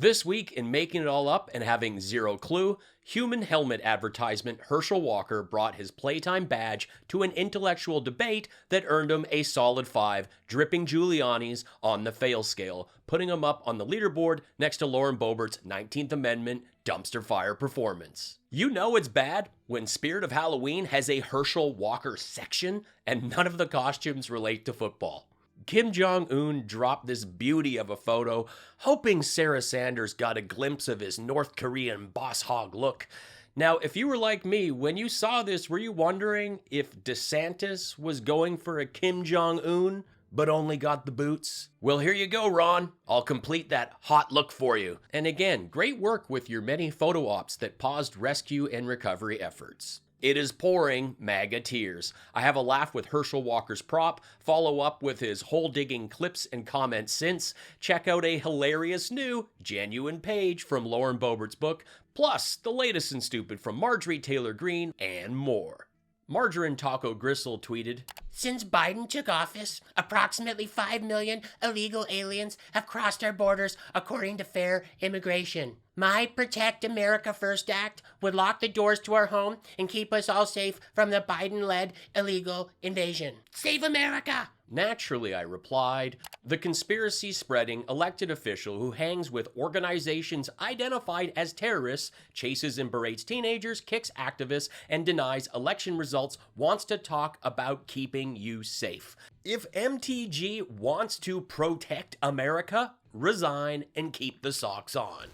This week, in making it all up and having zero clue, human helmet advertisement Herschel Walker brought his playtime badge to an intellectual debate that earned him a solid 5 dripping Giuliani's on the fail scale, putting him up on the leaderboard next to Lauren Boebert's 19th Amendment dumpster fire performance. You know it's bad when Spirit of Halloween has a Herschel Walker section and none of the costumes relate to football. Kim Jong-un dropped this beauty of a photo, hoping Sarah Sanders got a glimpse of his North Korean boss hog look. Now, if you were like me, when you saw this, were you wondering if DeSantis was going for a Kim Jong-un, but only got the boots? Well, here you go, Ron. I'll complete that hot look for you. And again, great work with your many photo ops that paused rescue and recovery efforts. It is pouring MAGA tears. I have a laugh with Herschel Walker's prop, follow up with his hole-digging clips and comments since, check out a hilarious new, genuine page from Lauren Boebert's book, plus the latest and stupid from Marjorie Taylor Greene, and more. Margarine Taco Gristle tweeted, "Since Biden took office, approximately 5 million illegal aliens have crossed our borders according to fair immigration. My Protect America First Act would lock the doors to our home and keep us all safe from the Biden-led illegal invasion. Save America!" Naturally, I replied, the conspiracy-spreading elected official who hangs with organizations identified as terrorists, chases and berates teenagers, kicks activists, and denies election results wants to talk about keeping you safe. If MTG wants to protect America, resign and keep the socks on.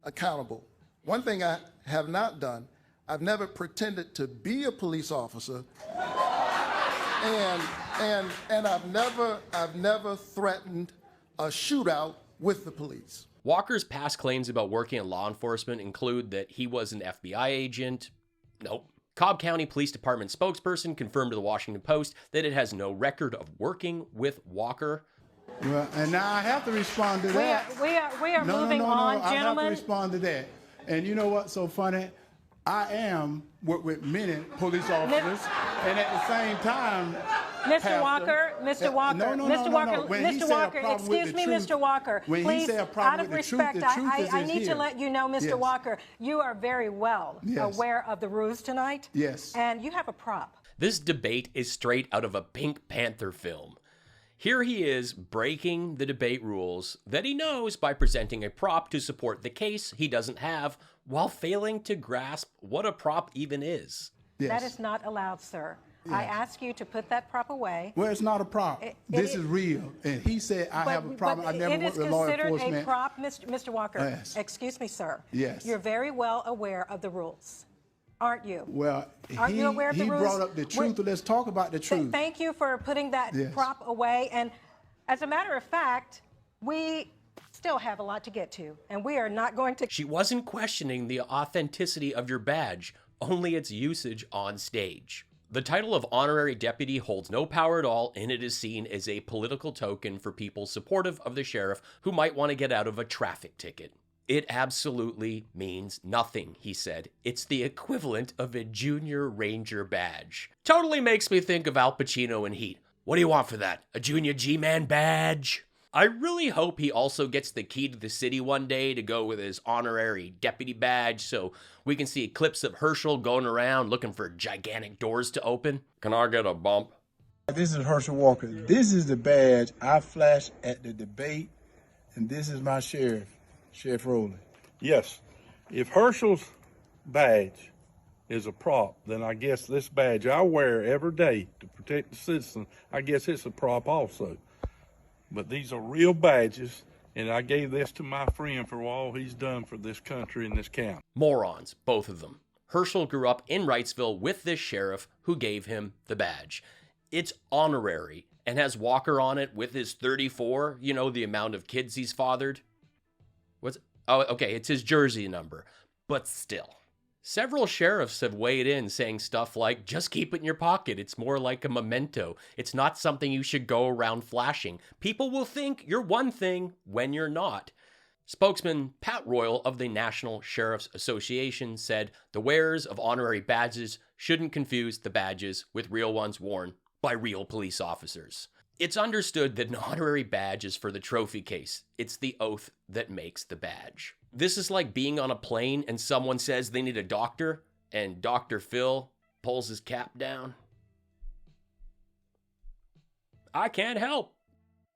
Accountable. One thing I have not done, I've never pretended to be a police officer, and I've never threatened a shootout with the police. Walker's past claims about working in law enforcement include that he was an FBI agent. Nope. Cobb County Police Department spokesperson confirmed to the Washington Post that it has no record of working with Walker. Well, and now I have to respond to that. We are moving on, I have gentlemen. to respond to that. And you know what's so funny? I am work with many police officers, and at the same time, Mr. Walker, Mr. Walker, Mr. Walker, Mr. Walker, excuse me, Mr. Walker. When please, he said a problem out of with respect, the truth is I need here. to let you know, Mr. Yes. Walker, you are very well aware of the rules tonight. Yes. And you have a prop. This debate is straight out of a Pink Panther film. Here he is breaking the debate rules that he knows by presenting a prop to support the case he doesn't have while failing to grasp what a prop even is. Yes. That is not allowed, sir. Yes. I ask you to put that prop away. Well, it's not a prop. This is real. And he said, I have a problem. I never worked with law enforcement. It is considered a prop, Mr. Walker. Yes. Excuse me, sir. Yes. You're very well aware of the rules, aren't you? Well, Aren't you aware of the he rules? brought up the truth. Let's talk about the truth. Thank you for putting that prop away. And as a matter of fact, we still have a lot to get to, and we are not going to... She wasn't questioning the authenticity of your badge, only its usage on stage. The title of honorary deputy holds no power at all, and it is seen as a political token for people supportive of the sheriff who might want to get out of a traffic ticket. It absolutely means nothing, he said. It's the equivalent of a junior ranger badge. Totally makes me think of Al Pacino in Heat. What do you want for that? A junior G-Man badge? I really hope he also gets the key to the city one day to go with his honorary deputy badge so we can see clips of Herschel going around looking for gigantic doors to open. Can I get a bump? This is Herschel Walker. This is the badge I flashed at the debate, and this is my sheriff, Sheriff Rowley. Yes. If Herschel's badge is a prop, then I guess this badge I wear every day to protect the citizen, I guess it's a prop also. But these are real badges, and I gave this to my friend for all he's done for this country and this county. Morons, both of them. Herschel grew up in Wrightsville with this sheriff who gave him the badge. It's honorary and has Walker on it with his 34, you know, the amount of kids he's fathered. Oh, okay, it's his jersey number, but still. Several sheriffs have weighed in saying stuff like, just keep it in your pocket. It's more like a memento. It's not something you should go around flashing. People will think you're one thing when you're not. Spokesman Pat Royal of the National Sheriff's Association said the wearers of honorary badges shouldn't confuse the badges with real ones worn by real police officers. It's understood that an honorary badge is for the trophy case. It's the oath that makes the badge. This is like being on a plane and someone says they need a doctor, and Dr. Phil pulls his cap down. I can't help.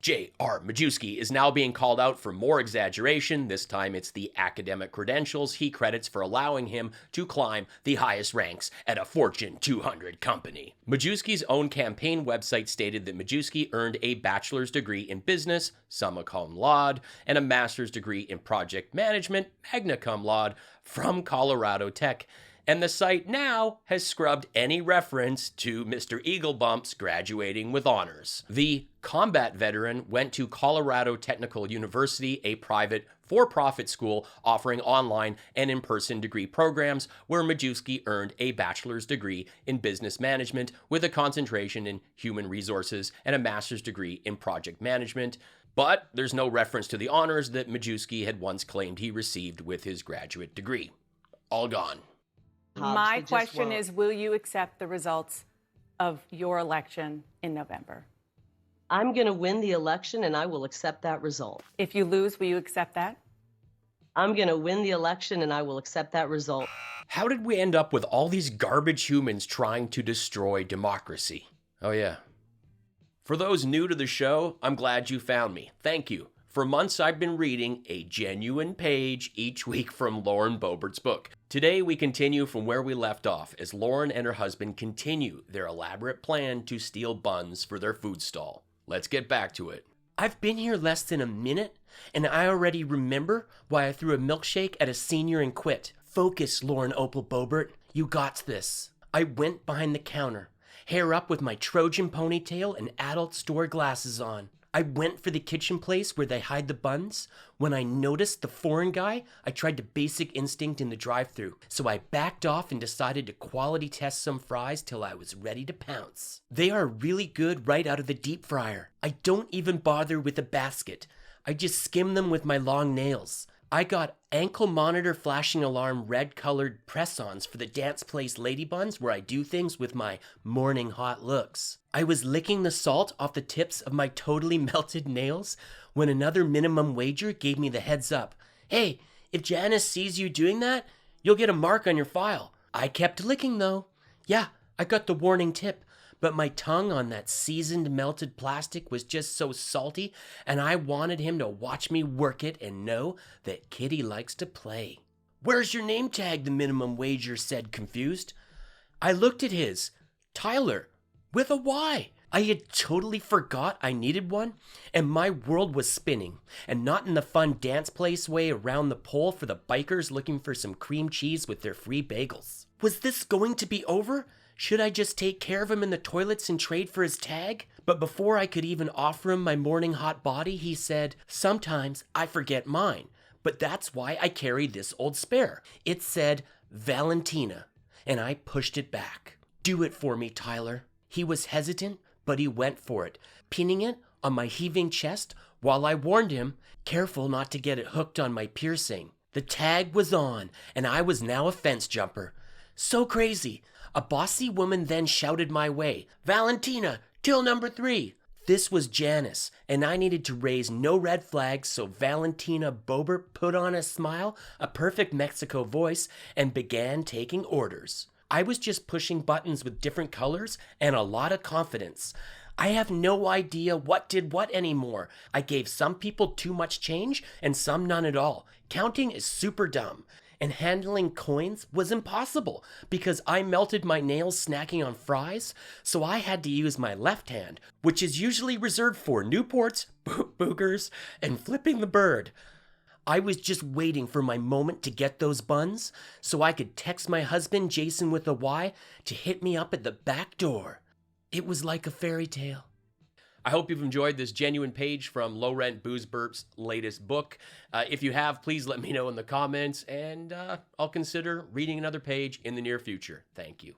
J.R. Majewski is now being called out for more exaggeration. This time it's the academic credentials he credits for allowing him to climb the highest ranks at a Fortune 200 company. Majewski's own campaign website stated that Majewski earned a bachelor's degree in business, summa cum laude, and a master's degree in project management, magna cum laude, from Colorado Tech. And the site now has scrubbed any reference to Mr. Eaglebump's graduating with honors. The combat veteran went to Colorado Technical University, a private for-profit school offering online and in-person degree programs, where Majewski earned a bachelor's degree in business management with a concentration in human resources and a master's degree in project management. But there's no reference to the honors that Majewski had once claimed he received with his graduate degree. All gone. My question is, will you accept the results of your election in November? I'm going to win the election and I will accept that result. If you lose, will you accept that? I'm going to win the election and I will accept that result. How did we end up with all these garbage humans trying to destroy democracy? Oh yeah. For those new to the show, I'm glad you found me. Thank you. For months, I've been reading a genuine page each week from Lauren Boebert's book. Today, we continue from where we left off as Lauren and her husband continue their elaborate plan to steal buns for their food stall. Let's get back to it. I've been here less than a minute, and I already remember why I threw a milkshake at a senior and quit. Focus, Lauren Opal Boebert. You got this. I went behind the counter, hair up with my Trojan ponytail and adult store glasses on. I went for the kitchen place where they hide the buns. When I noticed the foreign guy, I tried the basic instinct in the drive-thru. So I backed off and decided to quality test some fries till I was ready to pounce. They are really good right out of the deep fryer. I don't even bother with a basket. I just skim them with my long nails. I got ankle monitor flashing alarm red colored press-ons for the dance place lady buns where I do things with my morning hot looks. I was licking the salt off the tips of my totally melted nails when another minimum wager gave me the heads up. Hey, if Janice sees you doing that, you'll get a mark on your file. I kept licking though. Yeah, I got the warning tip. But my tongue on that seasoned melted plastic was just so salty, and I wanted him to watch me work it and know that Kitty likes to play. Where's your name tag? The minimum wager said, confused. I looked at his. Tyler, with a Y. I had totally forgot I needed one, and my world was spinning, and not in the fun dance place way around the pole for the bikers looking for some cream cheese with their free bagels. Was this going to be over? Should I just take care of him in the toilets and trade for his tag? But before I could even offer him my morning hot body, he said, sometimes I forget mine, but that's why I carry this old spare. It said Valentina, and I pushed it back. Do it for me, Tyler. He was hesitant, but he went for it, pinning it on my heaving chest while I warned him, careful not to get it hooked on my piercing. The tag was on, and I was now a fence jumper. So crazy. A bossy woman then shouted my way, Valentina, till number 3. This was Janice, and I needed to raise no red flags, so Valentina Boebert put on a smile, a perfect Mexico voice, and began taking orders. I was just pushing buttons with different colors and a lot of confidence. I have no idea what did what anymore. I gave some people too much change and some none at all. Counting is super dumb. And handling coins was impossible because I melted my nails snacking on fries, so I had to use my left hand, which is usually reserved for Newports, boogers, and flipping the bird. I was just waiting for my moment to get those buns so I could text my husband, Jason with a Y, to hit me up at the back door. It was like a fairy tale. I hope you've enjoyed this genuine page from Low Rent Boosbert's latest book. If you have, please let me know in the comments, and I'll consider reading another page in the near future. Thank you.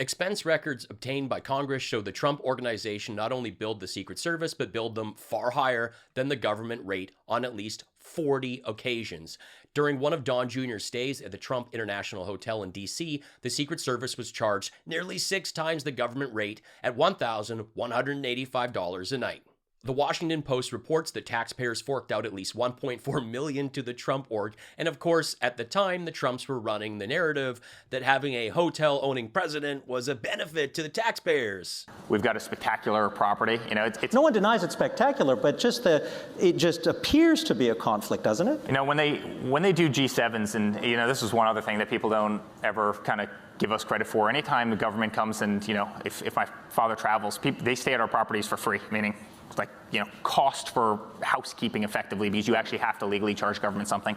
Expense records obtained by Congress show the Trump organization not only billed the Secret Service, but billed them far higher than the government rate on at least 40 occasions. During one of Don Jr.'s stays at the Trump International Hotel in D.C., the Secret Service was charged nearly 6 times the government rate at $1,185 a night. The Washington Post reports that taxpayers forked out at least $1.4 million to the Trump org, and of course, at the time, the Trumps were running the narrative that having a hotel-owning president was a benefit to the taxpayers. We've got a spectacular property. You know, it's no one denies it's spectacular, but it just appears to be a conflict, doesn't it? You know, when they do G7s, and you know, this is one other thing that people don't ever kind of give us credit for. Anytime the government comes and, you know, if my father travels, they stay at our properties for free, meaning like, you know, cost for housekeeping effectively, because you actually have to legally charge government something.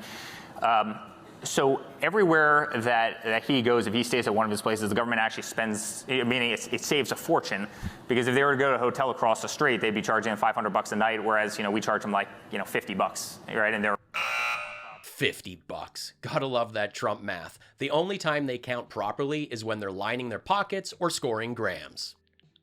So everywhere that he goes, if he stays at one of his places, the government actually spends, meaning it saves a fortune, because if they were to go to a hotel across the street, they'd be charging him $500 a night, whereas, you know, we charge them like, you know, $50, right? And they're $50. Gotta love that Trump math. The only time they count properly is when they're lining their pockets or scoring grams.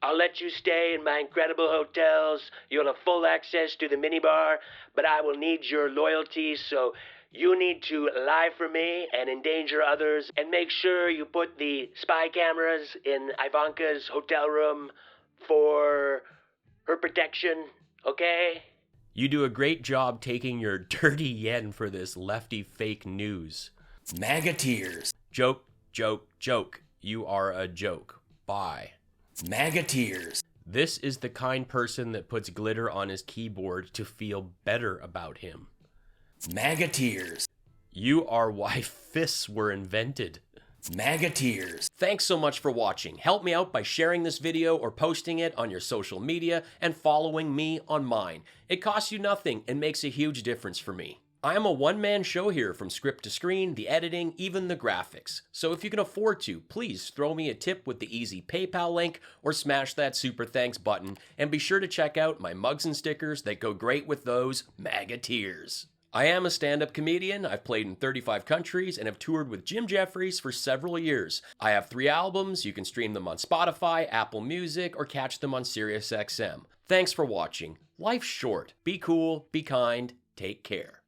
I'll let you stay in my incredible hotels. You'll have full access to the minibar, but I will need your loyalty, so you need to lie for me and endanger others, and make sure you put the spy cameras in Ivanka's hotel room for her protection, okay? You do a great job taking your dirty yen for this lefty fake news. MAGA tears. Joke, joke, joke. You are a joke. Bye. MAGA tears. This is the kind person that puts glitter on his keyboard to feel better about him. MAGA tears. You are why fists were invented. MAGA tears. Thanks so much for watching. Help me out by sharing this video or posting it on your social media and following me on mine. It costs you nothing and makes a huge difference for me. I am a one-man show here, from script to screen, the editing, even the graphics. So if you can afford to, please throw me a tip with the easy PayPal link or smash that super thanks button, and be sure to check out my mugs and stickers that go great with those MAGA tears. I am a stand-up comedian. I've played in 35 countries and have toured with Jim Jefferies for several years. I have 3 albums. You can stream them on Spotify, Apple Music, or catch them on SiriusXM. Thanks for watching. Life's short. Be cool, be kind, take care.